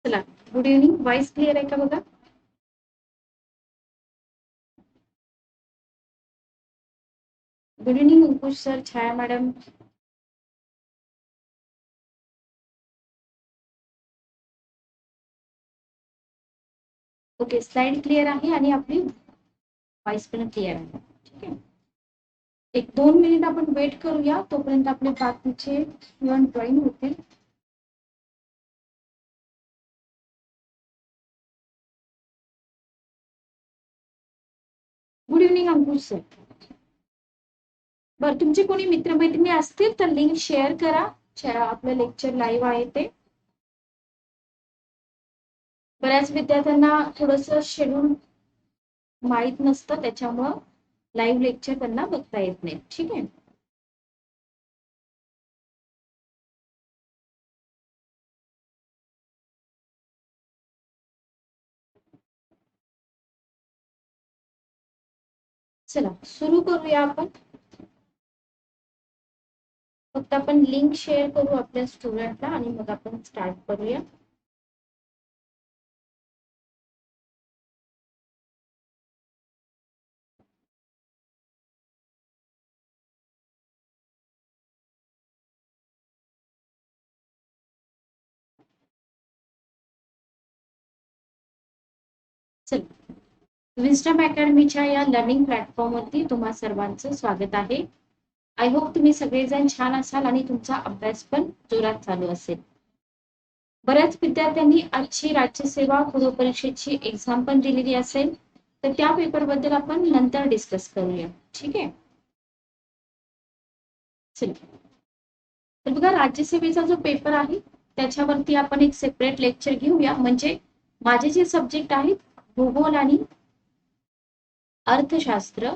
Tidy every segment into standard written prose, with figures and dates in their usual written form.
चला, good evening. Voice clear आहे का बघा? गुड इव्हनिंग अंकुश सर, छाया मॅडम. ओके, स्लाइड क्लिअर आहे आणि आपली व्हॉइस पण क्लिअर आहे. ठीक आहे, एक 2 मिनिट आपण वेट करूया, तोपर्यंत आपले बाकीचे स्टुडंट जॉईन होतील. गुड इव्हनिंग अंकुश सर. बरं, तुमचे कोणी मित्रमैत्रिणी असतील तर लिंक शेअर करा. आपलं लेक्चर लाईव्ह आहे ते. बऱ्याच विद्यार्थ्यांना थोडस शेड्यूल माहीत नसतं, त्याच्यामुळं लाईव्ह लेक्चर त्यांना बघता येत नाही. ठीक आहे. चला सुरू करूया आपण. फक्त आपण लिंक शेअर करू आपल्या स्टुडंटला आणि मग आपण स्टार्ट करूया. चला, विस्डम अकॅडमीच्या या लर्निंग प्लॅटफॉर्मवरती तुम्हा सर्वांचं स्वागत आहे. आय होप तुम्ही सगळेजण छान असाल आणि तुमचा अभ्यास पण जोरात चालू असेल. बऱ्याच विद्यार्थ्यांनी आजची राज्यसेवा पूर्व परीक्षेची एक्झाम पण दिलेली असेल, तर त्या पेपर बद्दल आपण नंतर डिस्कस करूया. ठीक आहे. चला, तर बघा, राज्यसेवेचा जो पेपर आहे त्याच्यावरती आपण एक सेपरेट लेक्चर घेऊया. म्हणजे माझे जे सब्जेक्ट आहेत भूगोल आणि अर्थशास्त्र,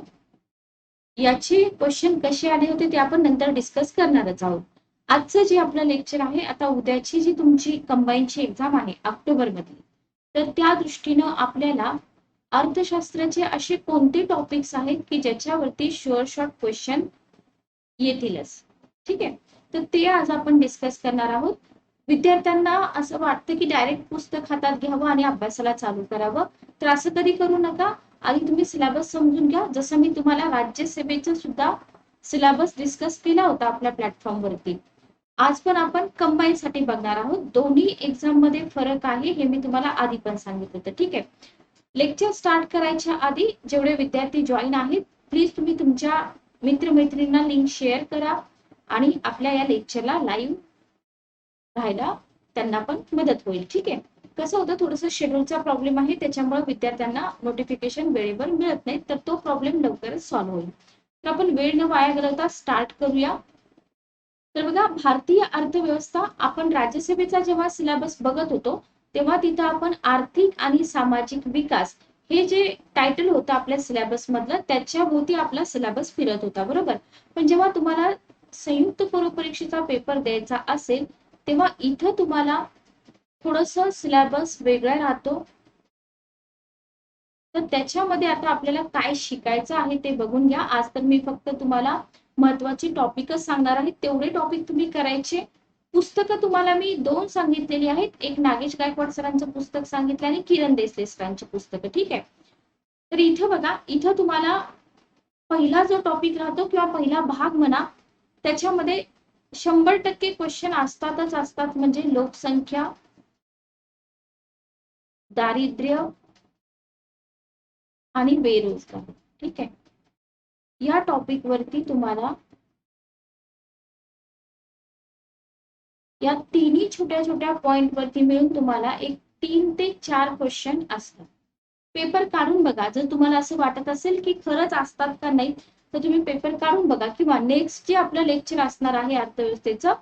याचे क्वेश्चन कसे आले होते ते आपण नंतर डिस्कस करणारच आहोत. आजचं जे आपलं लेक्चर आहे, आता उद्याची जी तुमची कंबाईनची एक्झाम आहे ऑक्टोबर मधली, तर त्या दृष्टीनं आपल्याला अर्थशास्त्राचे असे कोणते टॉपिक्स आहेत की ज्याच्यावरती शुअर शॉर्ट क्वेश्चन येतीलच. ठीक आहे, तर ते आज आपण डिस्कस करणार आहोत. विद्यार्थ्यांना असं वाटतं की डायरेक्ट पुस्तक हातात घ्यावं आणि अभ्यासाला चालू करावं, तर असं कधी करू नका. आधी तुम्ही सिलेबस समजून घ्या. जसं मी तुम्हाला राज्यसेवेचा सुद्धा सिलेबस डिस्कस केला होता आपल्या प्लॅटफॉर्मवरती, आज पण आपण कंबाईन साठी बघणार आहोत. दोन्ही एक्झाम मध्ये फरक आहे हे मी तुम्हाला आधी पण सांगितलं होतं. ठीक आहे, लेक्चर स्टार्ट करायच्या आधी जेवढे विद्यार्थी जॉईन आहेत, प्लीज तुम्ही तुमच्या मित्रमैत्रिणींना लिंक शेअर करा आणि आपल्या या लेक्चरला लाईव्ह राहायला त्यांना पण मदत होईल. ठीक आहे. कसं होतं, थोडंसं शेड्यूलचा प्रॉब्लेम आहे, त्याच्यामुळे विद्यार्थ्यांना नोटिफिकेशन वेळेवर मिळत नाही, तर तो प्रॉब्लेम लवकरच सॉल्व्ह होईल. तर आपण वेळ न वाया घालवता स्टार्ट करूया. तर बघा, भारतीय अर्थव्यवस्था, आपण राज्यसेवेचा जेव्हा सिलेबस बघत होतो तेव्हा तिथं आपण आर्थिक आणि सामाजिक विकास हे जे टायटल होतं आपल्या सिलेबस मधलं, त्याच्या भोवती आपला सिलेबस फिरत होता, बरोबर. पण जेव्हा तुम्हाला संयुक्त पूर्व परीक्षेचा पेपर द्यायचा असेल तेव्हा इथं तुम्हाला थोडस सिलेबस वेगळा राहतो. तर त्याच्यामध्ये आता आपल्याला काय शिकायचं आहे ते बघून घ्या. आज तर मी फक्त तुम्हाला महत्वाचे टॉपिकच सांगणार आहे, तेवढे टॉपिक तुम्ही करायचे. पुस्तकं तुम्हाला मी 2 सांगितलेली आहेत, एक नागेश गायकवाड सरांचं पुस्तक सांगितलं आणि किरण देसले सरांची पुस्तकं. ठीक आहे, तर इथं बघा, इथं तुम्हाला पहिला जो टॉपिक राहतो किंवा पहिला भाग म्हणा, त्याच्यामध्ये 100% क्वेश्चन असतातच असतात. म्हणजे लोकसंख्या, दारिद्र्य आणि बेरोजगारी. ठीक आहे, या टॉपिक वरती तुम्हाला या तिन्ही छोट्या छोट्या पॉइंट वरती मिळून तुम्हाला एक 3 ते 4 क्वेश्चन असतात. पेपर काढून बघा. जर तुम्हाला असं वाटत असेल की खरंच असतात का नाही, तर तुम्ही पेपर काढून बघा. किंवा नेक्स्ट जे आपलं लेक्चर असणार आहे अर्थव्यवस्थेचं,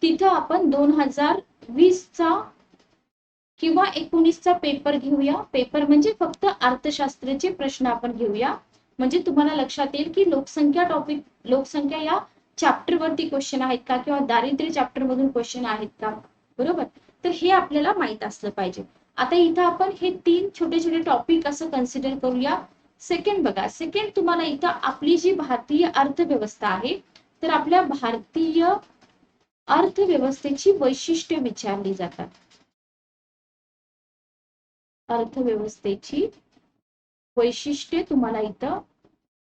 तिथं आपण 2020चा किंवा 19चा पेपर घेऊया. पेपर म्हणजे फक्त अर्थशास्त्राचे प्रश्न आपण घेऊया. म्हणजे तुम्हाला लक्षात येईल की लोकसंख्या टॉपिक, लोकसंख्या या चॅप्टर वरती क्वेश्चन आहेत का, किंवा दारिद्र्य चॅप्टर मधून क्वेश्चन आहेत का, बरोबर. तर हे आपल्याला माहित असलं पाहिजे. आता इथं आपण हे 3 छोटे छोटे टॉपिक असं कन्सिडर करूया. सेकंड बघा, सेकंड तुम्हाला इथं आपली जी भारतीय अर्थव्यवस्था आहे, तर आपल्या भारतीय अर्थव्यवस्थेची वैशिष्ट्ये विचारली जातात. अर्थव्यवस्थेची वैशिष्ट्ये तुम्हाला इथं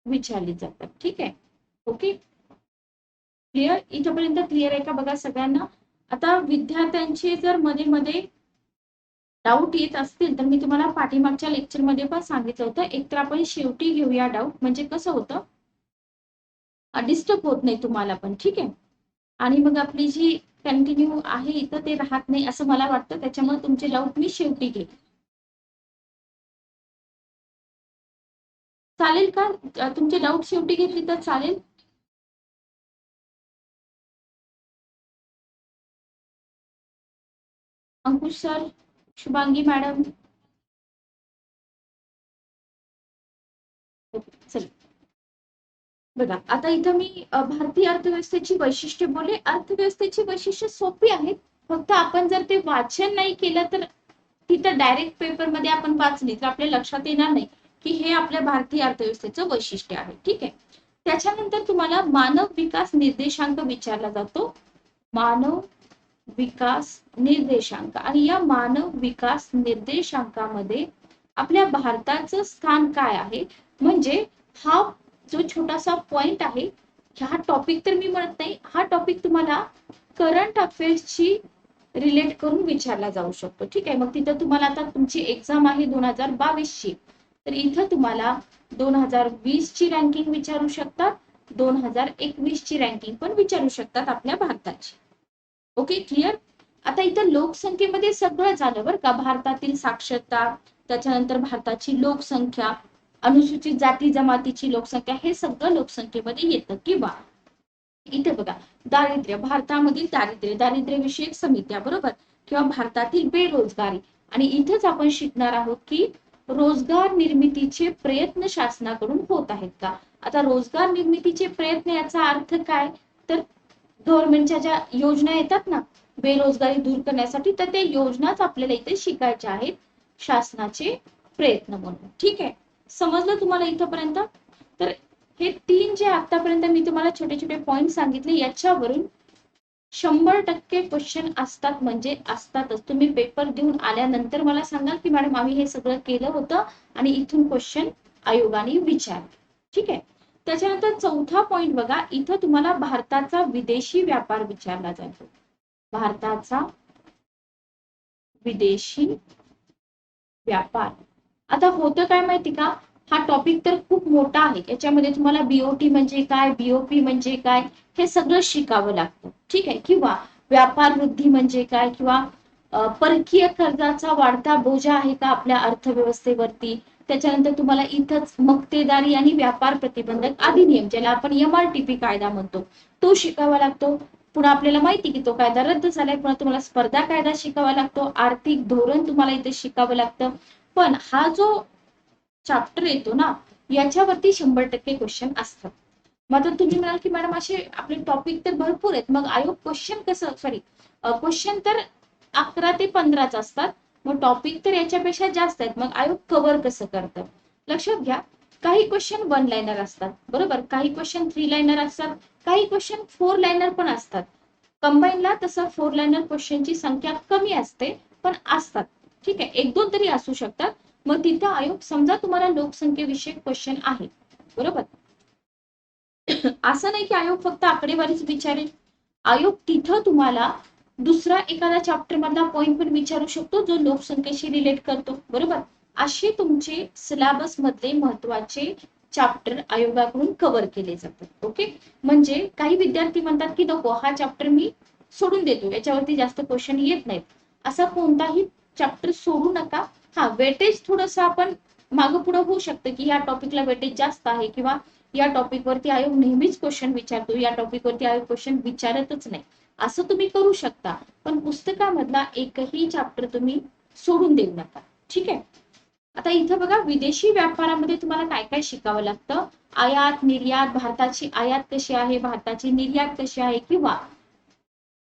विचारली जातात. ठीक आहे. Okay, clear? इथपर्यंत क्लिअर आहे का बघा सगळ्यांना? आता विद्यार्थ्यांचे जर मध्ये मध्ये डाऊट येत असतील तर मी तुम्हाला पाठीमागच्या लेक्चरमध्ये पण सांगितलं होतं, एकतर आपण शेवटी घेऊया डाऊट, म्हणजे कसं होतं डिस्टर्ब होत नाही तुम्हाला पण. ठीक आहे, आणि मग आपली जी कंटिन्यू आहे इथं ते राहत नाही असं मला वाटतं, त्याच्यामुळे तुमचे डाऊट मी शेवटी घेईन. चालेल का? तुमचे डाऊट शेवटी घेतली तर चालेल? अंकुश सर, शुभांगी मॅडम, चल बघा, आता इथं मी भारतीय अर्थव्यवस्थेची वैशिष्ट्ये बोलले. अर्थव्यवस्थेची वैशिष्ट्ये सोपी आहेत, फक्त आपण जर ते वाचन नाही केलं तर तिथं डायरेक्ट पेपरमध्ये आपण वाचली तर आपल्या लक्षात येणार नाही की हे आपल्या भारतीय अर्थव्यवस्थेचं वैशिष्ट्य आहे. ठीक आहे, त्याच्यानंतर तुम्हाला मानव विकास निर्देशांक विचारला जातो. मानव विकास निर्देशांक, आणि या मानव विकास निर्देशांकामध्ये आपल्या भारताचं स्थान काय आहे, म्हणजे हा जो छोटासा पॉइंट आहे, हा टॉपिक तर मी म्हणत नाही, हा टॉपिक तुम्हाला करंट अफेअर्सची रिलेट करून विचारला जाऊ शकतो. ठीक आहे, मग तिथं तुम्हाला आता तुमची एक्झाम आहे 2022 ची, तर इथं तुम्हाला 2020 ची रँकिंग विचारू शकतात, 2021 ची रँकिंग पण विचारू शकतात आपल्या भारताची. Okay, clear? आता इथं लोकसंख्येमध्ये सगळं झालं बरं का, भारतातील साक्षरता, त्याच्यानंतर भारताची लोकसंख्या, अनुसूचित जाती जमातीची लोकसंख्या, हे सगळं लोकसंख्येमध्ये येतं. किंवा इथे बघा, दारिद्र्य, भारतामधील दारिद्र्यविषयक समित्या, बरोबर, किंवा भारतातील बेरोजगारी, आणि इथेच आपण शिकणार आहोत की रोजगार निर्मितीचे प्रयत्न शासनाकडून होत आहेत का. आता रोजगार निर्मितीचे प्रयत्न याचा अर्थ काय, तर गव्हर्नमेंटच्या ज्या योजना येतात ना बेरोजगारी दूर करण्यासाठी, तर त्या योजनाच आपल्याला इथे शिकायच्या आहेत, शासनाचे प्रयत्न म्हणून. ठीक आहे, समजलं तुम्हाला इथपर्यंत? तर हे तीन जे आतापर्यंत मी तुम्हाला छोटे छोटे पॉइंट सांगितले, याच्यावरून 100% क्वेश्चन असतात, म्हणजे असतातच. तुम्ही पेपर देऊन आल्यानंतर मला सांगाल की मॅडम आम्ही हे सगळं केलं होतं आणि इथून क्वेश्चन आयोगाने विचारले. ठीक आहे, त्याच्यानंतर चौथा पॉइंट बघा, इथं तुम्हाला भारताचा विदेशी व्यापार विचारला जातो. भारताचा विदेशी व्यापार. आता होतं काय माहिती का, हा टॉपिक तर खूप मोठा आहे, याच्यामध्ये तुम्हाला बीओटी म्हणजे काय, बीओपी म्हणजे काय, हे सगळं शिकावं लागतं. ठीक आहे, किंवा व्यापार वृद्धी म्हणजे काय, किंवा परकीय कर्जाचा वाढता बोजा आहे का आपल्या अर्थव्यवस्थेवरती. त्याच्यानंतर तुम्हाला इथंच मक्तेदारी आणि व्यापार प्रतिबंधक अधिनियम, ज्याला आपण एमआरटीपी कायदा म्हणतो, तो शिकावा लागतो. पुन्हा आपल्याला माहिती की तो कायदा रद्द झालाय. पुन्हा तुम्हाला स्पर्धा कायदा शिकावा लागतो, आर्थिक धोरण तुम्हाला इथे शिकावं लागतं. पण हा जो चॅप्टर येतो ना, याच्यावरती 100% क्वेश्चन असतात. मग तुम्ही म्हणाल की मॅडम असे आपले टॉपिक तर भरपूर आहेत, मग आयोग क्वेश्चन कसं, सॉरी क्वेश्चन तर 11 ते 15च असतात, मग टॉपिक तर याच्यापेक्षा जास्त आहेत, मग आयोग कव्हर कसं करतं. लक्षात घ्या, काही क्वेश्चन 1 लाईनर असतात, बरोबर, काही क्वेश्चन 3 लाईनर असतात, काही क्वेश्चन 4 लाईनर पण असतात. कंबाईनला तसं 4 लाईनर क्वेश्चनची संख्या कमी असते, पण असतात. ठीक आहे, 1-2 तरी असू शकतात. मग तिथं आयोग, समजा तुम्हाला लोकसंख्येविषयक क्वेश्चन आहे, बरोबर, असं नाही की आयोग फक्त आकडेवारीच विचारेल, आयोग तिथं तुम्हाला दुसरा एखादा चॅप्टर मधला पॉइंट पण विचारू शकतो जो लोकसंख्येशी रिलेट करतो, बरोबर. असे तुमचे सिलेबस मधले महत्वाचे चॅप्टर आयोगाकडून कव्हर केले जातात. ओके, म्हणजे काही विद्यार्थी म्हणतात की नको, हा चॅप्टर मी सोडून देतो, याच्यावरती जास्त क्वेश्चन येत नाहीत. असा कोणताही चॅप्टर सोडू नका. हा, वेटेज थोडंसं आपण मागं पुढे होऊ शकतं की या टॉपिकला वेटेज जास्त आहे, किंवा या टॉपिक वरती आयोग नेहमीच क्वेश्चन विचारतो, या टॉपिक वरती आयोग क्वेश्चन विचारतच नाही, असं तुम्ही करू शकता. पण पुस्तकामधला एकही चॅप्टर तुम्ही सोडून देऊ नका. ठीक आहे, आता इथं बघा, विदेशी व्यापारामध्ये तुम्हाला काय काय शिकावं लागतं. आयात निर्यात, भारताची आयात कशी आहे, भारताची निर्यात कशी आहे, किंवा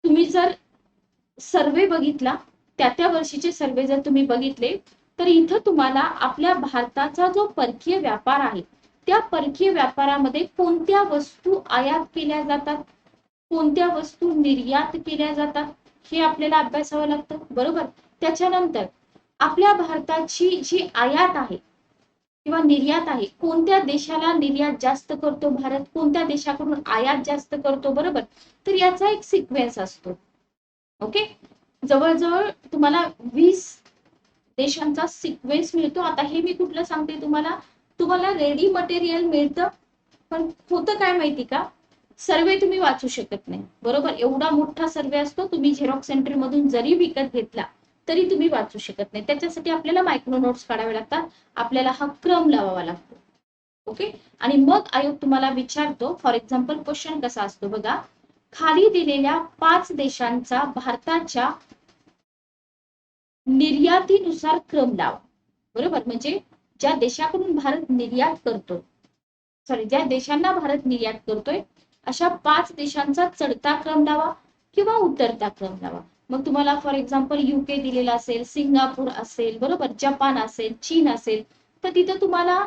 तुम्ही जर सर्वे बघितला, त्या वर्षीचे सर्वे जर तुम्ही बघितले, तर इथं तुम्हाला आपल्या भारताचा जो परकीय व्यापार आहे, त्या परकीय व्यापारामध्ये कोणत्या वस्तू आयात केल्या जातात, कोणत्या वस्तू निर्यात केल्या जातात, हे आपल्याला अभ्यासावं लागतं, बरोबर. त्याच्यानंतर आपल्या भारताची जी आयात आहे किंवा निर्यात आहे, कोणत्या देशाला निर्यात जास्त करतो भारत, कोणत्या देशाकडून आयात जास्त करतो, बरोबर. तर याचा एक सिक्वेन्स असतो. ओके, जवळजवळ तुम्हाला 20 देशांचा सिक्वेन्स मिळतो. आता हे मी कुठलं सांगते तुम्हाला, तुम्हाला रेडी मटेरियल मिळतं, पण होतं काय माहिती का, सर्वे तुम्ही वाचू शकत नाही, बरोबर. एवढा मोठा सर्वे असतो, तुम्ही झेरॉक्स सेंटर मधून जरी विकत घेतला तरी तुम्ही वाचू शकत नाही. त्याच्यासाठी आपल्याला मायक्रो नोट्स काढावे लागतात, आपल्याला हा क्रम लावावा लागतो. ओके, आणि मग आयोग तुम्हाला विचारतो. फॉर एक्झाम्पल क्वेश्चन कसा असतो बघा, खाली दिलेल्या 5 देशांचा भारताच्या निर्यातीनुसार क्रम लावा, बरोबर. म्हणजे ज्या देशाकडून भारत निर्यात करतो, सॉरी, ज्या देशांना भारत निर्यात करतोय अशा 5 देशांचा चढता क्रम लावा किंवा उतरता क्रम लावा. मग तुम्हाला फॉर एक्झाम्पल युके दिलेला असेल, सिंगापूर असेल, बरोबर, जपान असेल, चीन असेल, तर तिथं तुम्हाला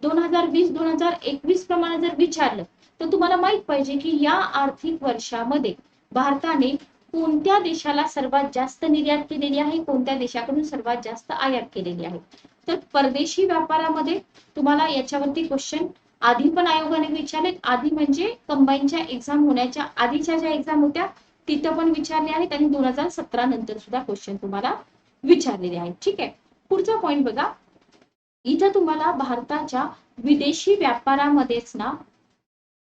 2020-2021 प्रमाणे जर विचारलं तर तुम्हाला माहित पाहिजे की या आर्थिक वर्षामध्ये भारताने कोणत्या देशाला सर्वात जास्त निर्यात केलेली आहे, कोणत्या देशाकडून सर्वात जास्त आयात केलेली आहे. तर परदेशी व्यापारामध्ये तुम्हाला याच्यावरती क्वेश्चन आधी पण आयोगाने विचारले, आधी म्हणजे कंबाईनच्या एक्झाम होण्याच्या आधीच्या ज्या एक्झाम होत्या तिथं पण विचारले आहेत, आणि 2017 नंतर सुद्धा क्वेश्चन तुम्हाला विचारलेले आहेत. ठीक आहे, पुढचा पॉइंट बघा. इथं तुम्हाला भारताच्या विदेशी व्यापारामध्येच ना,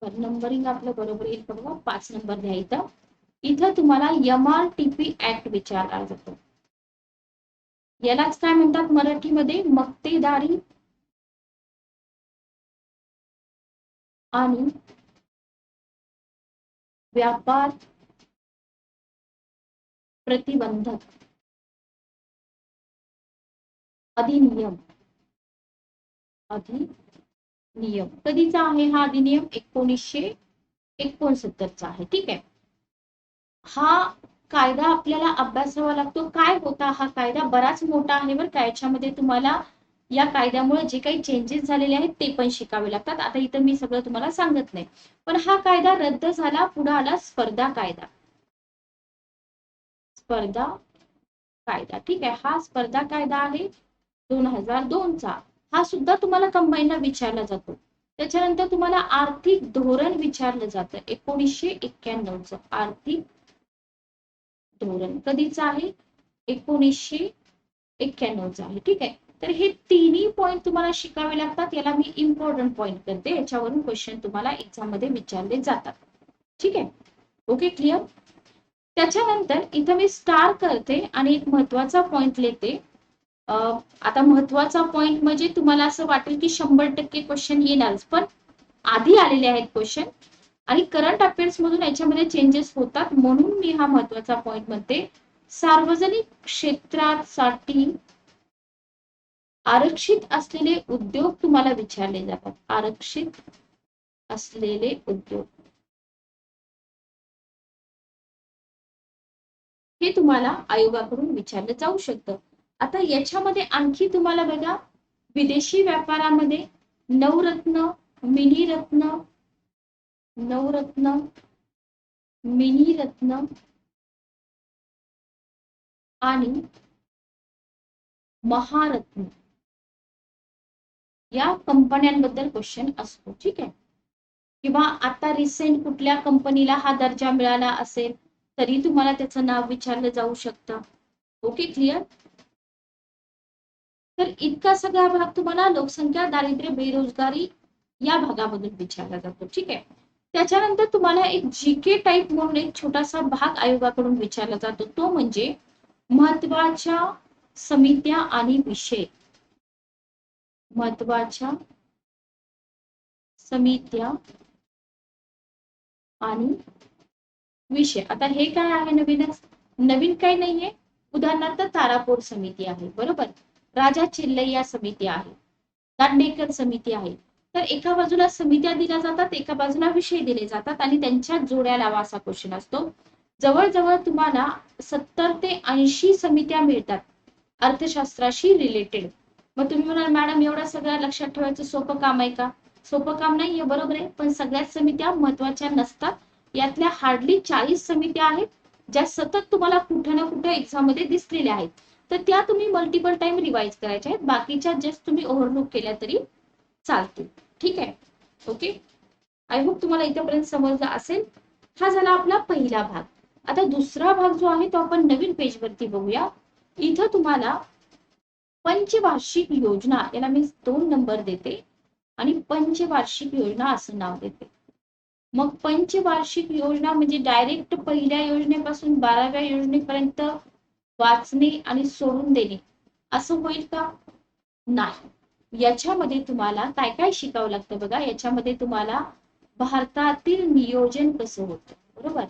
नंबरिंग आपलं बरोबर येईल बघा, 5 नंबर द्या इथं. इथं तुम्हाला MRTP ऍक्ट विचारला जातो. यालाच काय म्हणतात मराठीमध्ये, मक्तेदारी आणि व्यापार प्रतिबंधक अधिनियम. अधिनियम कधीचा आहे हा अधिनियम? 1969 आहे. ठीक आहे, हा कायदा आपल्याला अभ्यासावा लागतो. काय होता हा कायदा? बराच मोठा आहे बरं का. याच्यामध्ये तुम्हाला या कायद्यामुळे जे काही चेंजेस झालेले आहेत ते पण शिकावे लागतात. आता इथं मी सगळं तुम्हाला सांगत नाही, पण हा कायदा रद्द झाला, पुढे आला स्पर्धा कायदा. स्पर्धा कायदा, ठीक आहे, हा स्पर्धा कायदा आहे 2002 चा. हा सुद्धा तुम्हाला कंबाईनला विचारला जातो. त्याच्यानंतर तुम्हाला आर्थिक धोरण विचारलं जातं 1991 आर्थिक धोरण कधीचं आहे? 1991 आहे. ठीक आहे, तर हे तिन्ही पॉइंट तुम्हाला शिकावे लागतात. याला मी इम्पॉर्टंट पॉइंट करते, याच्यावरून क्वेश्चन तुम्हाला एक्झाम मध्ये विचारले जातात. ठीक आहे, ओके, क्लिअर. त्याच्यानंतर इथं मी स्टार करते आणि एक महत्वाचा पॉइंट लिहिते. आता महत्वाचा पॉइंट म्हणजे तुम्हाला असं वाटेल की 100% क्वेश्चन येणारच, पण आधी आलेले आहेत क्वेश्चन आणि करंट अफेअर्स मधून याच्यामध्ये चेंजेस होतात, म्हणून मी हा महत्वाचा पॉइंट म्हणते. सार्वजनिक क्षेत्रासाठी आरक्षित असलेले उद्योग तुम्हाला विचारले जातात. आरक्षित असलेले उद्योग हे तुम्हाला आयोगाकडून विचारलं जाऊ शकतं. आता याच्यामध्ये आणखी तुम्हाला बघा, विदेशी व्यापारामध्ये नवरत्न, मिनी रत्न, नवरत्न, मिनी रत्न आणि महारत्न या कंपन्यांबद्दल क्वेश्चन असतो. ठीक आहे, किंवा आता रिसेंट कुठल्या कंपनीला हा दर्जा मिळाला असेल तरी तुम्हाला त्याचं नाव विचारलं जाऊ शकतं. Okay, clear. तर इतका सगळा भाग तुम्हाला लोकसंख्या, दारिद्र्य, बेरोजगारी या भागामधून विचारला जातो. ठीक आहे, त्याच्यानंतर तुम्हाला एक जीके टाईप म्हणून एक छोटासा भाग आयोगाकडून विचारला जातो, तो म्हणजे महत्वाच्या समित्या आणि विषय. महत्वाच्या समित्या आणि विषय. आता हे काय आहे? नवीनच, नवीन काही नाहीये. उदाहरणार्थ तारापूर समिती आहे, बरोबर, राजा चिल्लैया समिती आहे, दांडेकर समिती आहे. तर एका बाजूला समित्या दिल्या जातात, एका बाजूला विषय दिले जातात आणि त्यांच्या जोड्या लावा असा क्वेश्चन असतो. जवळजवळ तुम्हाला 70 ते 80 समित्या मिळतात अर्थशास्त्राशी रिलेटेड. मग तुम्ही म्हणाल मॅडम एवढं सगळं लक्षात ठेवायचं सोपं काम आहे का? सोपं काम नाहीये, बरोबर आहे, पण सगळ्याच समित्या महत्वाच्या नसतात. यातल्या हार्डली 40 समित्या आहेत ज्या सतत तुम्हाला कुठे ना कुठे एक्झाम मध्ये दिसलेल्या आहेत. तर त्या तुम्ही मल्टिपल टाइम रिवाइज करायच्या आहेत, बाकीच्या जस्ट तुम्ही ओव्हरलुक केल्या तरी चालतील. ठीक आहे, ओके. आय होप तुम्हाला इथपर्यंत समजलं असेल. हा झाला आपला पहिला भाग. आता दुसरा भाग जो आहे तो आपण नवीन पेज वरती बघूया. इथं तुम्हाला पंचवार्षिक योजना, याला मी 2 नंबर देते आणि पंचवार्षिक योजना असं नाव देते. मग पंचवार्षिक योजना म्हणजे डायरेक्ट पहिल्या योजनेपासून 12व्या योजनेपर्यंत वाचणे आणि सोडून देणे असं होईल का? नाही. याच्यामध्ये तुम्हाला काय काय शिकावं लागतं बघा. याच्यामध्ये तुम्हाला भारतातील नियोजन कसं होतं, बरोबर,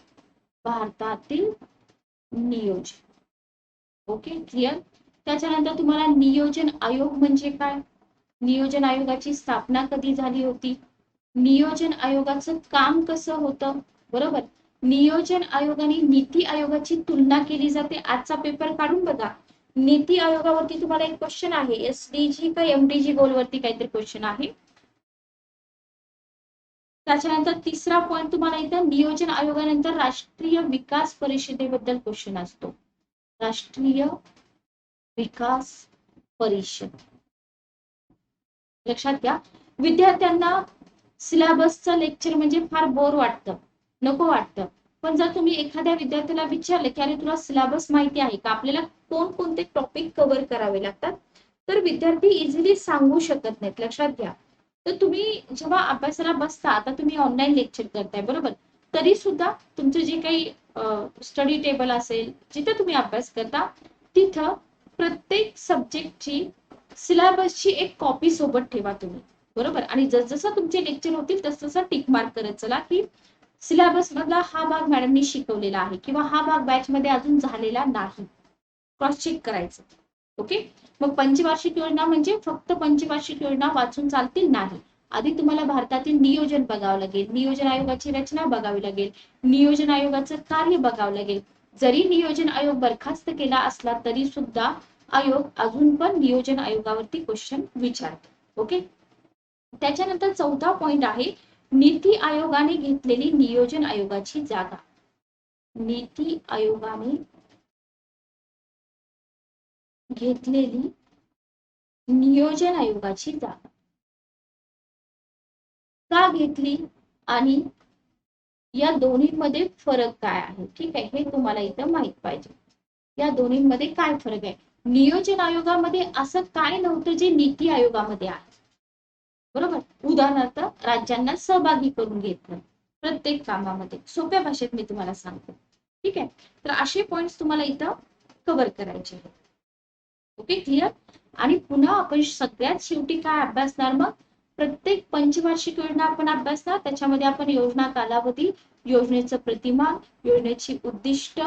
भारतातील नियोजन. Okay, clear. त्याच्यानंतर तुम्हाला नियोजन आयोग म्हणजे काय, नियोजन आयोगाची स्थापना कधी झाली होती, नियोजन आयोगाचं काम कसं होतं, बरोबर. नियोजन आयोग आणि नीती आयोगाची तुलना केली जाते. आजचा पेपर काढून बघा. नीती आयोगावरती तुम्हाला एक क्वेश्चन आहे, एसडीजी का एमडीजी गोल वरती काहीतरी क्वेश्चन आहे. त्याच्यानंतर तिसरा पॉइंट तुम्हाला इथं नियोजन आयोगानंतर राष्ट्रीय विकास परिषदेबद्दल क्वेश्चन असतो. राष्ट्रीय विकास परिषद लक्षात घ्या. विद्यार्थ्यांना सिलेबसचं लेक्चर म्हणजे फार बोर वाटतं, नको वाटतं. पण जर तुम्ही एखाद्या विद्यार्थ्याला विचारलं की अरे तुला सिलेबस माहिती आहे का, आपल्याला कोणकोणते टॉपिक कव्हर करावे लागतात, तर विद्यार्थी इझिली सांगू शकत नाहीत. लक्षात घ्या. तर तुम्ही जेव्हा अभ्यासाला बसता, आता तुम्ही ऑनलाईन लेक्चर करताय, बरोबर, तरी सुद्धा तुमचं जे काही स्टडी टेबल असेल, जिथे तुम्ही अभ्यास करता, तिथं प्रत्येक सब्जेक्टची सिलेबसची एक कॉपी सोबत ठेवा तुम्ही, बरोबर. आणि जसजसं तुमचे लेक्चर होतील तसं टिक मार्क करत चला की सिलेबस मधला हा भाग मॅडमनी शिकवलेला आहे किंवा हा भाग बॅच मध्ये अजून झालेला नाही, क्रॉस चेक करायचं. ओके. मग पंचवार्षिक योजना म्हणजे फक्त पंचवार्षिक योजना वाचून चालतील नाही. आधी तुम्हाला भारतातील नियोजन बघावं लागेल, नियोजन आयोगाची रचना बघावी लागेल, नियोजन आयोगाचं कार्य बघावं लागेल. जरी नियोजन आयोग बरखास्त केला असला तरी सुद्धा आयोग अजून पण नियोजन आयोगावरती क्वेश्चन विचारतो. ओके. त्याच्यानंतर चौथा पॉइंट आहे नीती आयोगाने घेतलेली नियोजन आयोगाची जागा. नीती आयोगाने घेतलेली नियोजन आयोगाची जागा का घेतली आणि या दोन्हीमध्ये फरक काय आहे. ठीक आहे, हे तुम्हाला इथं माहित पाहिजे. या दोन्हीमध्ये काय फरक आहे. नियोजन आयोगामध्ये असं काय नव्हतं जे नीती आयोगामध्ये आहे, बरोबर. उदाहरणार्थ राज्यांना सहभागी करून घेतलं प्रत्येक कामामध्ये. सोप्या भाषेत मी तुम्हाला सांगते. ठीक आहे, तर असे पॉइंट्स तुम्हाला इथं कव्हर करायचे आहेत. Okay, clear. आणि पुन्हा आपण सगळ्यात शेवटी काय अभ्यासणार, मग प्रत्येक पंचवार्षिक योजना आपण अभ्यासणार. त्याच्यामध्ये आपण योजना कालावधी, योजनेचं प्रतिमान, योजनेची उद्दिष्ट,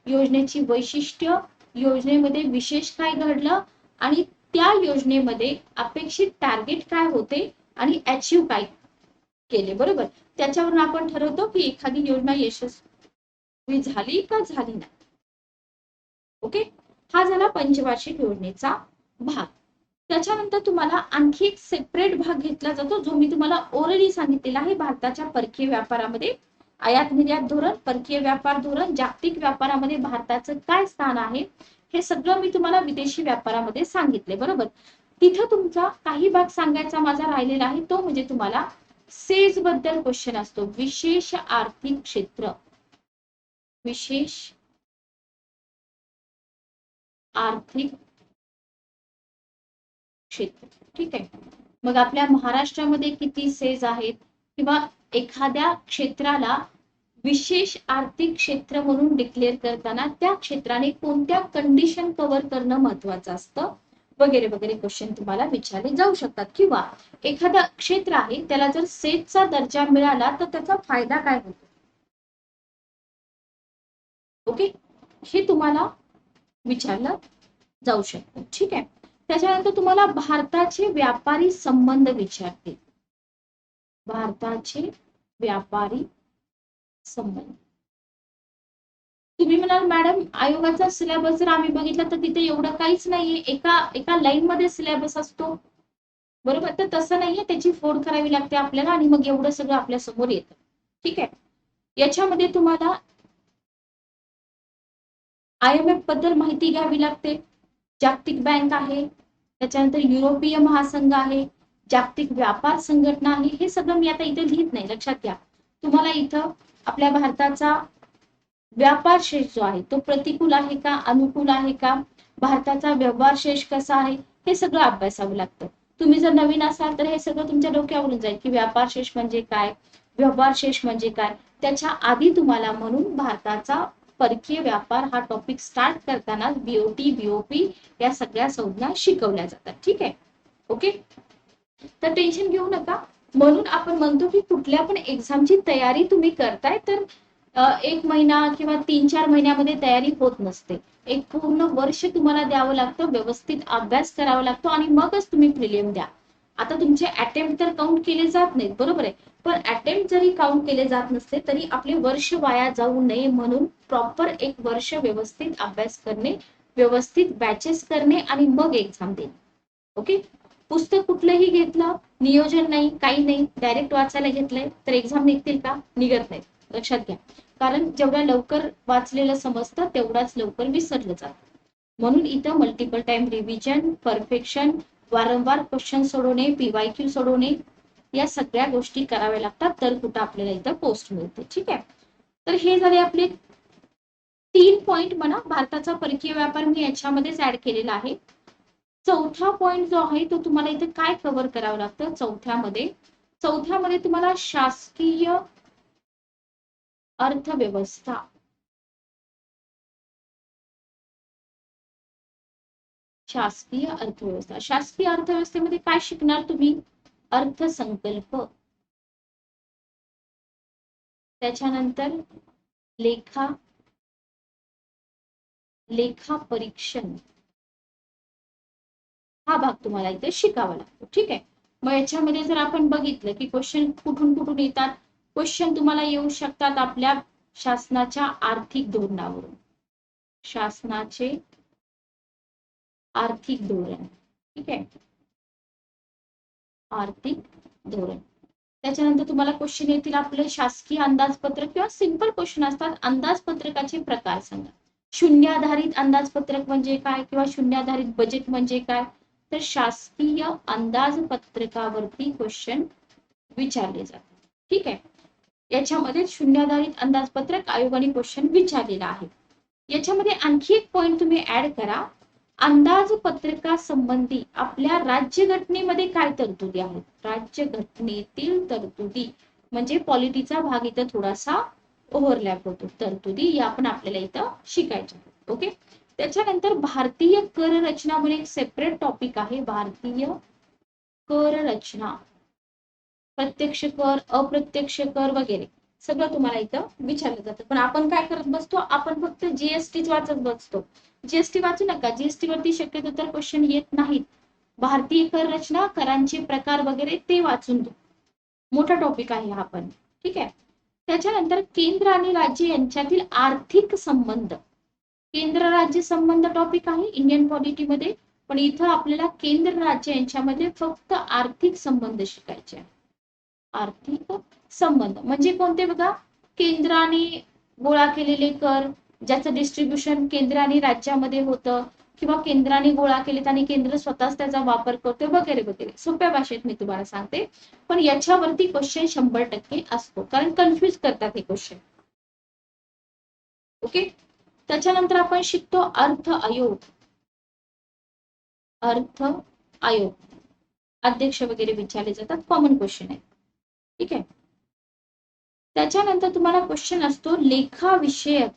योजनेची वैशिष्ट्य, योजनेमध्ये विशेष काय घडलं आणि त्या योजनेमध्ये अपेक्षित टार्गेट काय होते आणि अचीव काय केले, बरोबर. त्याच्यावरून आपण ठरवतो की एखादी योजना यशस्वी झाली का झाली नाही. ओके, हा झाला पंचवार्षिक योजनेचा भाग. त्याच्यानंतर तुम्हाला आणखी एक सेपरेट भाग घेतला जातो जो मी तुम्हाला ओरली सांगितलेला आहे. भारताच्या परकीय व्यापारामध्ये आयात निर्यात धोरण, परकीय व्यापार धोरण, जागतिक व्यापारामध्ये भारताचं काय स्थान आहे, हे सगळं मी तुम्हाला विदेशी व्यापारामध्ये सांगितले, बरोबर. तिथं तुमचा काही भाग सांगायचा माझा राहिलेला आहे, तो म्हणजे तुम्हाला सेज बद्दल क्वेश्चन असतो. विशेष आर्थिक क्षेत्र, विशेष आर्थिक क्षेत्र. ठीक आहे. मग आपल्या महाराष्ट्रामध्ये किती सेज आहेत किंवा एखाद्या क्षेत्राला विशेष आर्थिक क्षेत्र म्हणून डिक्लेअर करताना त्या क्षेत्राने कोणत्या कंडिशन कव्हर करणं महत्वाचं असतं, वगैरे वगैरे क्वेश्चन तुम्हाला विचारले जाऊ शकतात. किंवा एखादं क्षेत्र आहे त्याला जर सेजचा दर्जा मिळाला तर त्याचा फायदा काय होतो. ओके, हे तुम्हाला विचारलं जाऊ शकतं. ठीक आहे. त्याच्यानंतर तुम्हाला भारताचे व्यापारी संबंध विचारतील. भारताचे व्यापारी संबंध. तुम्ही म्हणाल मॅडम आयोगाचा सिलेबस जर आम्ही बघितला तर तिथे एवढं काहीच नाहीये, एका एका लाईन मध्ये सिलेबस असतो, बरोबर. तर तसं नाहीये, त्याची फोड करावी लागते आपल्याला आणि मग एवढं सगळं आपल्या समोर येतं. ठीक आहे. याच्यामध्ये तुम्हाला IMF बद्दल माहिती घ्यावी लागते, जागतिक बँक आहे, त्याच्यानंतर युरोपीय महासंघ आहे, जागतिक व्यापार संघटना आहे. हे सगळं मी आता इथे लिहित नाही, लक्षात घ्या. तुम्हाला इथं आपल्या भारताचा व्यापार शेष जो आहे तो प्रतिकूल आहे का, अनुकूल आहे का, भारताचा व्यवहार शेष कसा आहे, हे सगळं अभ्यासावं लागतं. तुम्ही जर नवीन असाल तर हे सगळं तुमच्या डोक्यावरून जाईल की व्यापार शेष म्हणजे काय, व्यवहार शेष म्हणजे काय. त्याच्या आधी तुम्हाला म्हणून भारताचा परकीय व्यापार हा टॉपिक स्टार्ट करताना बीओटी, बीओपी या सगळ्या संज्ञा शिकवल्या जातात. ठीक आहे, ओके. तर टेन्शन घेऊ नका. म्हणून आपण म्हणतो की कुठल्या पण एक्झामची तयारी तुम्ही करताय तर 1 महिना किंवा 3-4 महिन्यामध्ये तयारी होत नसते. एक पूर्ण वर्ष तुम्हाला द्यावं लागतं, व्यवस्थित अभ्यास करावा लागतो आणि मगच तुम्ही प्रिलिम द्या. आता तुमचे अटेम्प्ट तर काउंट केले जात नाहीत, बरोबर आहे, पण अटेम्प्ट जरी काउंट केले जात नसते तरी आपले वर्ष वाया जाऊ नये म्हणून प्रॉपर एक वर्ष व्यवस्थित अभ्यास करणे, व्यवस्थित बॅचेस करणे आणि मग एक्झाम देणे. ओके. पुस्तक कुठलंही घेतलं, नियोजन नाही, काही नाही, डायरेक्ट वाचायला घेतलंय तर एक्झाम निघतील का? निघत नाही, लक्षात घ्या. कारण जेवढ्या लवकर वाचलेलं समजतं तेवढाच लवकर विसरलं जातं. म्हणून इथं मल्टिपल टाइम रिव्हिजन, परफेक्शन, वारंवार क्वेश्चन सोडवणे, पीवायक्यू सोडवणे, या सगळ्या गोष्टी कराव्या लागतात तर कुठं आपल्याला इथं पोस्ट मिळते. ठीक आहे. तर हे झाले आपले 3 पॉइंट म्हणा. भारताचा परकीय व्यापार मी याच्यामध्येच ऍड केलेला आहे. चौथा पॉइंट जो आहे तो तुम्हाला इथे काय कव्हर करावं लागतं चौथ्यामध्ये तुम्हाला शासकीय अर्थव्यवस्था, शासकीय अर्थव्यवस्थेमध्ये काय शिकणार तुम्ही? अर्थसंकल्प, त्याच्यानंतर लेखा परीक्षण, हा भाग तुम्हाला इथे शिकावा लागतो. ठीक आहे. मग याच्यामध्ये जर आपण बघितलं की क्वेश्चन कुठून कुठून येतात, क्वेश्चन तुम्हाला येऊ शकतात आपल्या शासनाच्या आर्थिक धोरणावरून, शासनाचे आर्थिक धोरण. ठीक आहे, आर्थिक धोरण. त्याच्यानंतर तुम्हाला क्वेश्चन येतील आपले शासकीय अंदाजपत्रक किंवा सिंपल क्वेश्चन असतात. अंदाजपत्रकाचे प्रकार सांगा. शून्याधारित अंदाजपत्रक म्हणजे काय किंवा शून्याधारित बजेट म्हणजे काय, तर शासकीय अंदाजपत्रकावरती क्वेश्चन विचारले जातात. ठीक आहे. याच्यामध्ये शून्याधारित अंदाजपत्रक आयोगाने क्वेश्चन विचारलेला आहे. याच्यामध्ये आणखी एक पॉइंट तुम्ही ऍड करा. अंदाजपत्रकासंबंधी आपल्या राज्यघटनेमध्ये काय तरतुदी आहेत, राज्यघटनेतील तरतुदी म्हणजे पॉलिटीचा भाग इथं थोडासा ओव्हरलॅप होतो. तरतुदी या पण आपल्याला इथं शिकायच्या. ओके. त्याच्यानंतर भारतीय कर रचना म्हणून एक सेपरेट टॉपिक आहे. भारतीय कर रचना, प्रत्यक्ष कर, अप्रत्यक्ष कर वगैरे सगळं तुम्हाला इथं विचारलं जातं. पण आपण काय करत बसतो, आपण फक्त जीएसटीच वाचत बसतो. जीएसटी वाचू नका, जीएसटी वरती शक्यतो तर क्वेश्चन येत नाहीत. भारतीय कर रचना, करांचे प्रकार वगैरे ते वाचून दो. मोठा टॉपिक आहे हा पण. ठीक आहे. त्याच्यानंतर केंद्र आणि राज्य यांच्यातील आर्थिक संबंध, केंद्र राज्य संबंध टॉपिक आहे इंडियन पॉलिटीमध्ये, पण इथं आपल्याला केंद्र राज्य यांच्यामध्ये फक्त आर्थिक संबंध शिकायचे. आर्थिक संबंध म्हणजे कोणते बघा, केंद्राने गोळा केलेले कर ज्याचं डिस्ट्रीब्युशन केंद्र आणि राज्यामध्ये होतं किंवा केंद्राने गोळा केलेत आणि केंद्र स्वतःच त्याचा वापर करतो वगैरे वगैरे. सोप्या भाषेत मी तुम्हाला सांगते, पण याच्यावरती क्वेश्चन 100% असतो कारण कन्फ्युज करतात हे क्वेश्चन. ओके. त्याच्यानंतर आपण शिकतो अर्थ आयोग. अर्थ आयोग अध्यक्ष वगैरे विचारले जातात, कॉमन क्वेश्चन आहे. ठीक आहे. त्याच्यानंतर तुम्हाला क्वेश्चन असतो लेखा विषयक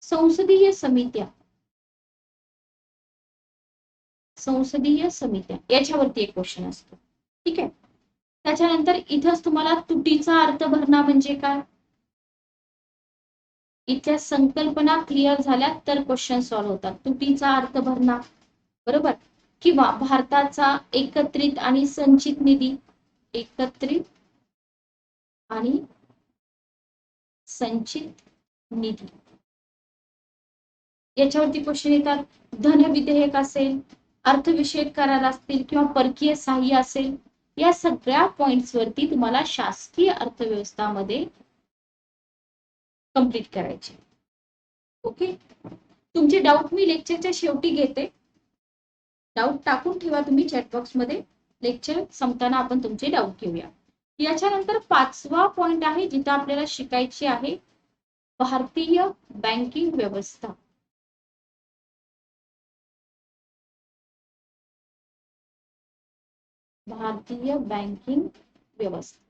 संसदीय समित्या याच्यावरती एक क्वेश्चन असतो. ठीक आहे. त्याच्यानंतर इथंच तुम्हाला तुटीचा अर्थ भरणा म्हणजे काय, इथल्या संकल्पना क्लिअर झाल्या तर क्वेश्चन सॉल्व्ह होतात. तुटीचा अर्थ भरणा, बरोबर, किंवा भारताचा एकत्रित आणि संचित निधी, एकत्रित आणि संचित निधी याच्यावरती क्वेश्चन येतात. धन विधेयक असेल, अर्थविषयक करार असतील किंवा परकीय सहाय्य असेल, या सगळ्या पॉइंट्स वरती तुम्हाला शासकीय अर्थव्यवस्थामध्ये कंप्लीट करायचे. ओके, तुमचे डाऊट मी लेक्चरच्या शेवटी घेते. डाऊट टाकून ठेवा तुम्ही चॅटबॉक्स मध्ये. लेक्चर संपताना आपण तुमचे डाऊट घेऊया. याच्यानंतर 5वा पॉइंट आहे जिथं आपल्याला शिकायची आहे भारतीय बँकिंग व्यवस्था. भारतीय बँकिंग व्यवस्था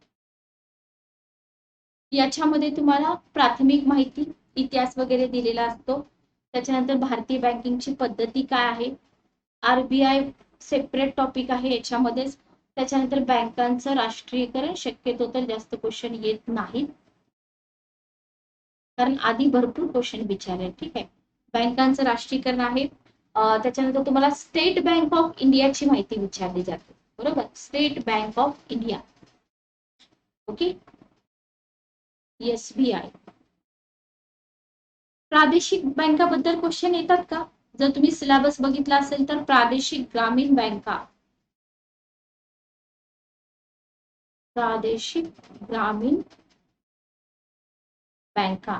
याच्यामध्ये तुम्हाला प्राथमिक माहिती, इतिहास वगैरे दिलेला असतो. त्याच्यानंतर भारतीय बँकिंगची पद्धती काय आहे, आरबीआय सेपरेट टॉपिक आहे याच्यामध्येच. त्याच्यानंतर बँकांचं राष्ट्रीयकरण, शक्यतो तर जास्त क्वेश्चन येत नाहीत कारण आधी भरपूर क्वेश्चन विचारले. ठीक आहे, बँकांचं राष्ट्रीयकरण आहे. त्याच्यानंतर तुम्हाला स्टेट बँक ऑफ इंडियाची माहिती विचारली जाते. बरोबर, state bank of India. Okay, SBI. प्रादेशिक बँकाबद्दल क्वेश्चन येतात का? जर तुम्ही सिलेबस बघितला असेल तर प्रादेशिक ग्रामीण बँका, प्रादेशिक ग्रामीण बँका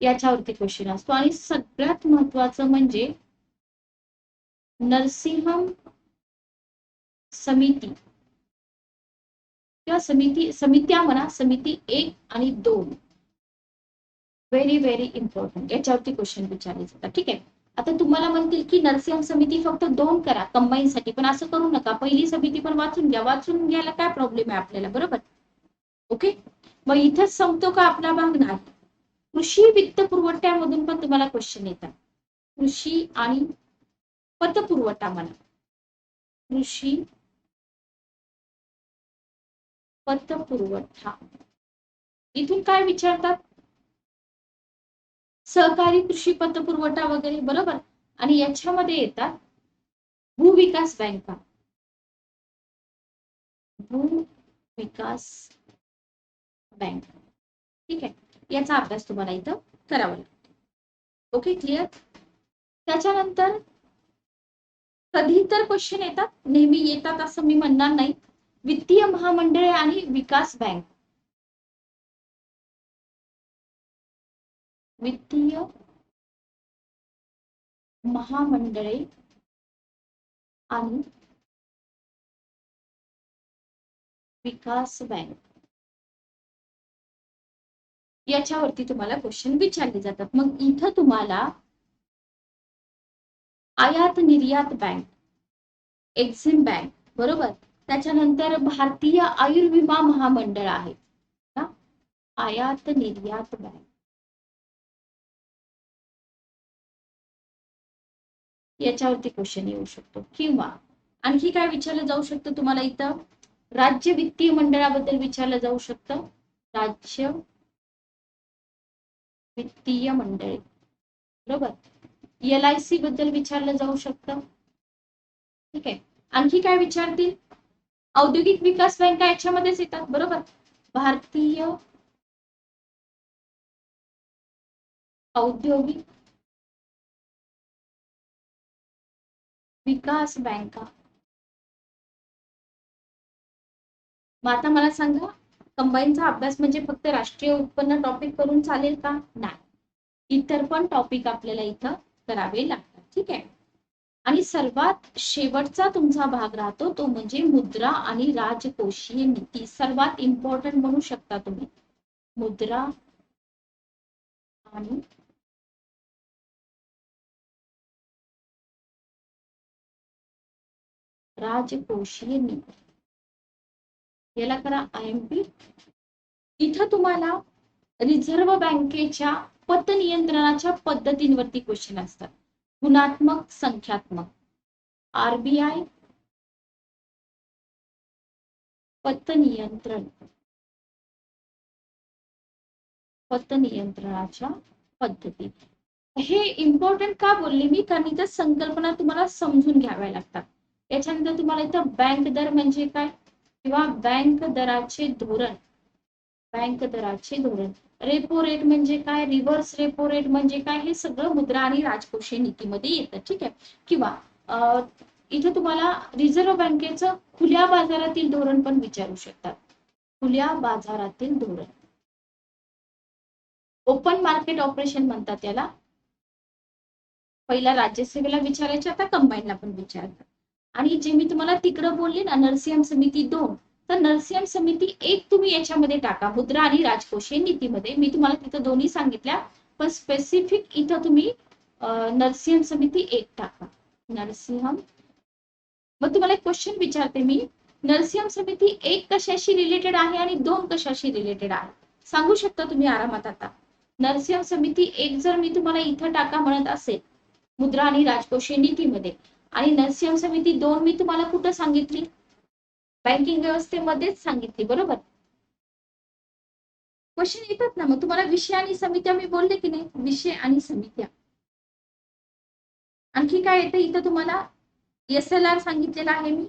याच्यावरती क्वेश्चन असतो. आणि सगळ्यात महत्वाचं म्हणजे नरसिंहम समिती किंवा समित्या म्हणा, समिती 1 आणि 2 व्हेरी व्हेरी इम्पॉर्टंट, याच्यावरती क्वेश्चन विचारले जातात. ठीक आहे, आता तुम्हाला म्हणतील की नरसिंहम समिती फक्त 2 करा कंबाईन साठी, पण असं करू नका. पहिली समिती पण वाचून घ्या. वाचून घ्यायला काय प्रॉब्लेम आहे आपल्याला, बरोबर. ओके, मग इथंच संपतो का आपला भाग? नाही. कृषी वित्त पुरवठ्यामधून पण तुम्हाला क्वेश्चन येतात. कृषी आणि पतपुरवठा म्हणा, कृषी पतपुरवठा. इथून काय विचारतात? सहकारी कृषी पतपुरवठा वगैरे, बरोबर. आणि याच्यामध्ये येतात भूविकास बँका, भूविकास बँक. ठीक आहे, याचा अभ्यास तुम्हाला इथं करावा लागतो. Okay, clear. त्याच्यानंतर कधी तर क्वेश्चन येतात, नेहमी येतात असं मी म्हणणार नाही. वित्तीय महामंडळे आणि विकास बँक, वित्तीय महामंडळे आणि विकास बँक याच्यावरती तुम्हाला क्वेश्चन विचारले जातात. मग इथं तुम्हाला आयात निर्यात बँक, एक्झिम बँक, बरोबर. त्याच्यानंतर भारतीय आयुर्विमा महामंडळ आहे, आयात निर्यात बँक, याच्यावरती क्वेश्चन येऊ शकतो. किंवा आणखी काय विचारलं जाऊ शकतं तुम्हाला इथं, राज्य वित्तीय मंडळाबद्दल विचारलं जाऊ शकतं, राज्य वित्तीय मंडळे, बरोबर. LIC बद्दल विचारलं जाऊ शकतं. ठीक आहे, आणखी काय विचारतील? औद्योगिक विकास बँका याच्यामध्येच येतात, बरोबर. भारतीय औद्योगिक विकास बँका. मग आता मला सांगा, कंबाईनचा अभ्यास म्हणजे फक्त राष्ट्रीय उत्पन्न टॉपिक करून चालेल का? नाही, इतर पण टॉपिक आपल्याला इथं करावे लागतात. ठीक आहे, आणि सर्वात शेवटचा तुमचा भाग राहतो तो म्हणजे मुद्रा आणि राजकोषीय नीती. सर्वात इम्पॉर्टंट म्हणू शकता तुम्ही, मुद्रा आणि राजकोषीय नीती, याला करा IMP. इथं तुम्हाला रिझर्व्ह बँकेच्या पतनियंत्रणाच्या पद्धतींवरती क्वेश्चन असतात. गुणात्मक, संख्यात्मक. RBI पतनियंत्रणाच्या पद्धती. हे इम्पॉर्टंट का बोलले मी, कारण इथं संकल्पना तुम्हाला समजून घ्याव्या लागतात. याच्यानंतर तुम्हाला इथं बँक दर म्हणजे काय किंवा बँक दराचे धोरण, बँक दराचे धोरण, रेपो रेट म्हणजे काय, रिव्हर्स रेपो रेट म्हणजे काय, हे सगळं मुद्रा आणि राजकोषीय नीतीमध्ये येतं. ठीक आहे, किंवा इथे तुम्हाला रिझर्व्ह बँकेचं खुल्या बाजारातील धोरण पण विचारू शकतात. खुल्या बाजारातील धोरण, ओपन मार्केट ऑपरेशन म्हणतात त्याला. पहिला राज्यसेवेला विचारायचे, आता कंबाईनला पण विचारतात. आणि जे मी तुम्हाला तिकडं बोलले ना, नरसिंहम समिती 2, तर नरसिंहम समिती 1 तुम्ही याच्यामध्ये टाका, मुद्रा आणि राजकोषीय नीतीमध्ये. मी तुम्हाला तिथं दोन्ही सांगितल्या, पण स्पेसिफिक इथं तुम्ही नरसिंहम समिती 1 टाका. नरसिंहम. मग तुम्हाला एक क्वेश्चन विचारते मी, नरसिंहम समिती 1 कशाशी रिलेटेड आहे आणि 2 कशाशी रिलेटेड आहे, सांगू शकता तुम्ही आरामात आता. नरसिंहम समिती 1 जर मी तुम्हाला इथं टाका म्हणत असेल मुद्रा आणि राजकोषीय नीतीमध्ये, आणि नरसिंहम समिती 2 मी तुम्हाला कुठं सांगितली, बँकिंग व्यवस्थेमध्येच सांगितली, बरोबर. क्वेश्चन येतात ना. मग तुम्हाला विषय आणि समित्या मी बोलले की नाही, विषय आणि समित्या. आणखी काय येतं इथं तुम्हाला, SLR सांगितलेला आहे मी,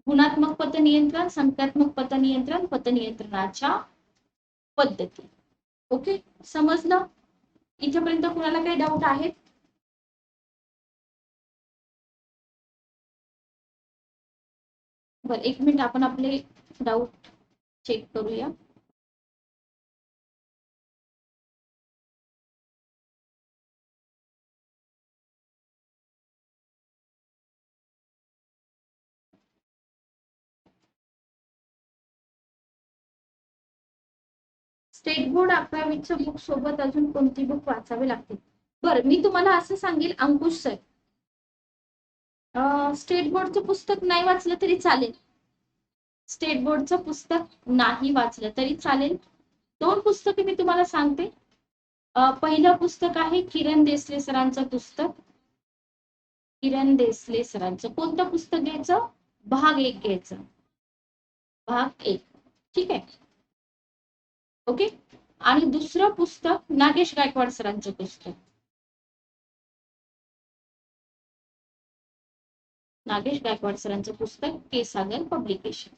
गुणात्मक पतनियंत्रण, संख्यात्मक पतनियंत्रण, पतनियंत्रणाच्या पद्धती. ओके, समजलं इथेपर्यंत? कुणाला काही डाऊट आहेत? बरं, 1 मिनिट आपण आपले डाऊट चेक करूया. स्टेट बोर्ड 11वीचं बुक सोबत अजून कोणती बुक वाचावी लागते? बरं, मी तुम्हाला असं सांगेल अंकुश सर, स्टेट बोर्डचं पुस्तक नाही वाचलं तरी चालेल. स्टेट बोर्डचं पुस्तक नाही वाचलं तरी चालेल. 2 पुस्तके मी तुम्हाला सांगते. पहिलं पुस्तक आहे किरण देसले सरांचं पुस्तक. किरण देसले सरांचं कोणतं पुस्तक घ्यायचं? भाग 1 घ्यायचं, भाग 1. ठीक आहे, ओके. आणि दुसरं पुस्तक नागेश गायकवाड सरांचं पुस्तक, नागेश गायकवाड सरांचं पुस्तक, के सागर पब्लिकेशन.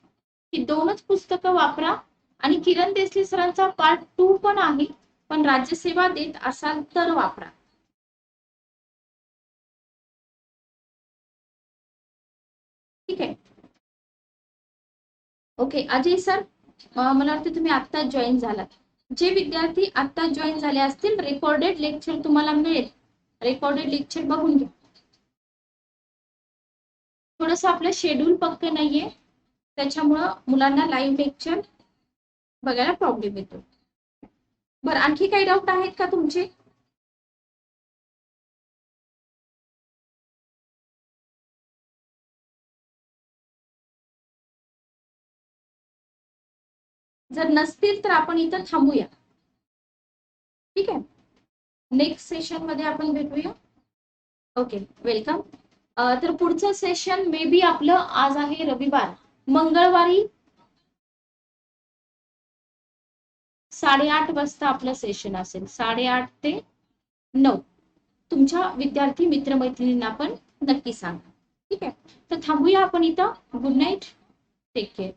ही 2च पुस्तकं वापरा. आणि किरण देसले सरांचा पार्ट 2 पण आहे, पण राज्यसेवा देत असाल तर वापरा. ठीक आहे, ओके. अजय सर, मला वाटतं तुम्ही आता जॉईन झालात. जे विद्यार्थी आता जॉईन झाले असतील, रेकॉर्डेड लेक्चर तुम्हाला मिळेल, रेकॉर्डेड लेक्चर बघून घ्या. थोडंसं आपलं शेड्यूल पक्क नाहीये, त्याच्यामुळं मुलांना लाईव्ह लेक्चर बघायला प्रॉब्लेम येतो. बरं, आणखी काही डाऊट आहेत का तुमचे? जर नसतील तर आपण इथं थांबूया. ठीक आहे, नेक्स्ट सेशन मध्ये आपण भेटूया. Okay, welcome. तर पुढचं सेशन मे बी आपलं, आज आहे रविवार, मंगळवारी 8:30 वाजता आपलं सेशन असेल, 8:30 ते 9. तुमच्या विद्यार्थी मित्रमैत्रिणींना पण नक्की सांगा. ठीक आहे, तर थांबूया आपण इथं. Good night, take care.